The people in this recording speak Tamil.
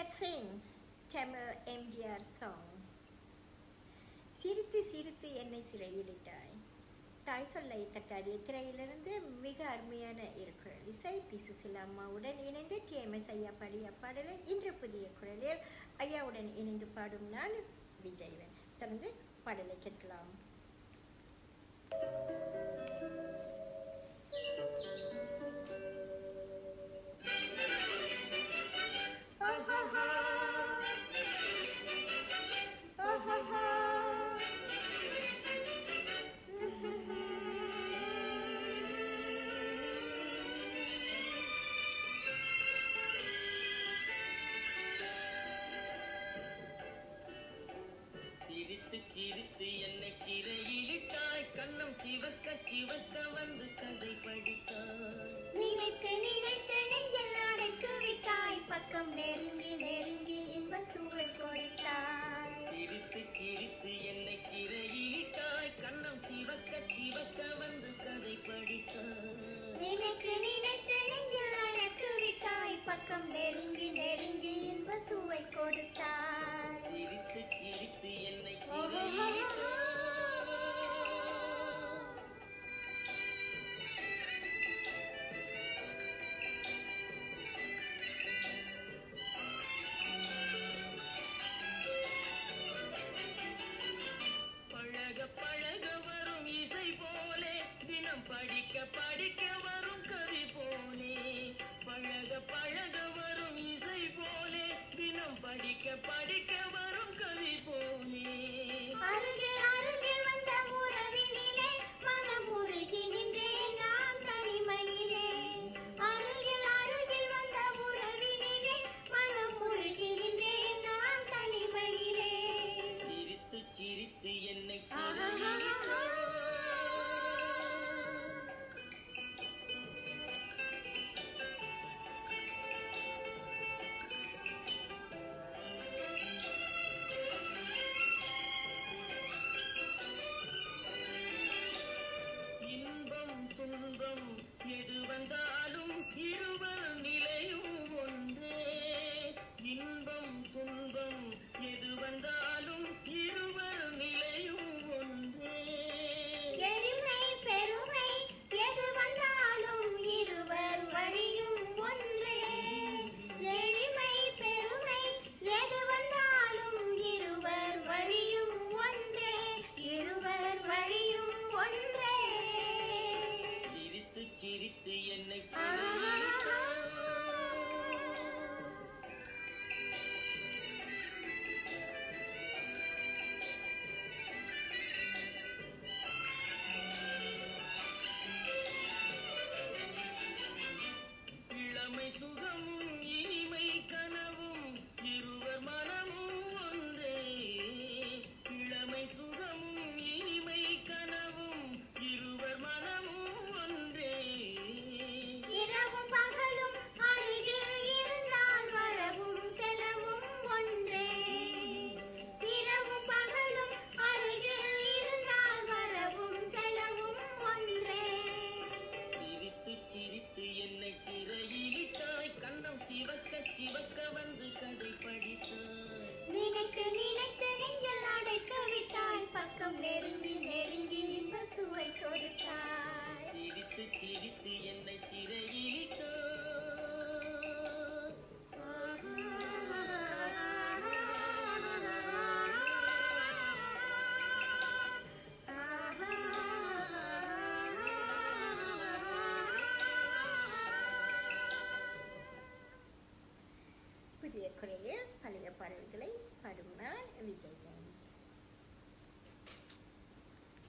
Let's sing Tamil MGR song. சிரித்து சிரித்து என்னை சிறையிலிட்டாய். தாய் சொல்லை தட்டாதே திரையிலிருந்து மிக அருமையான இருக்கிறது. இசை பி.சுசீலா அம்மாவுடன் இணைந்து TMS ஐயா பாடிய பாடலை இன்று புதிய குரலில் ஐயாவுடன் இணைந்து பாடும் நான் விஜய்வன். தொடர்ந்து பாடலை கேட்கலாம். சிரித்து என்னை சிறையிலிட்டாய், கண்ணம் சிவக்க சிவக்க வந்து கதை படித்தாய். நினைத்து நினைத்து நெஞ்சில் அடைத்து விட்டாய், பக்கம் நெருங்கி நெருங்கி இன்ப சூழை கொடுத்தாய். சிரித்து என்னை சிறையிலிட்டாய், கண்ணம் சிவக்க சிவக்க வந்து கதை படித்தாய். நினைத்து நினைத்து நெஞ்சில் அடைத்து விட்டாய், பக்கம் நெருங்கி நெருங்கி இன்ப சுவை கொடுத்தாய். சிரித்து என்னை பழக பழக வரும் இசை போலே, தினம் படிக்க படிக்க வரும் கவி போலே. பழக பழக வரும் இசை போலே, தினம் படிக்க படிக்க வரும் கவி போலே. அருகில் அருகில் வந்த உறவினிலே மனம் உருகி நின்றேன் நான் தனிமையிலே. அருகில் அருகில் வந்த உறவினிலே மனம் உருகி நின்றேன் நான் தனிமையிலே. சிரித்து என்னை இன்பம் துன்பம் எது வந்தாலும் இருவர் நிலையும் ஒன்றே. இன்பம் துன்பம் எது வந்தாலும் இருவர் நிலையும் ஒன்றே. எளிமை பெருமை எது வந்தாலும் இருவர் வழியும் ஒன்றே. எளிமை பெருமை எது வந்தாலும் இருவர் வழியும் ஒன்றே. இருவர் வழியும் ஒன்றே. சிரித்து என்னை இளமை சுகமும் இனிமை கனவும் இருவர் மனமும் ஒன்றே. இளமை சுகமும் இனிமை கனவும் இருவர் மனமும் ஒன்றே. இரவும் பகலும் அருகில் இருந்தால் வரவும் செலவும் ஒன்றே. இரவும் பகலும் அருகில் இருந்தால் வரவும் செலவும் ஒன்றே. சிரித்து என்னை சிறையிலிட்டாய், கண்ணம் சிவக்க சிவக்க வந்து கதை படித்தாய். நினைத்து நினைத்து நெஞ்சில் அடைத்து விட்டாய், பக்கம் நெருங்கி நெருங்கி இன்ப சுவை கொடுத்தாய். சிரித்து என்னை சிறையிலிட்டாய்.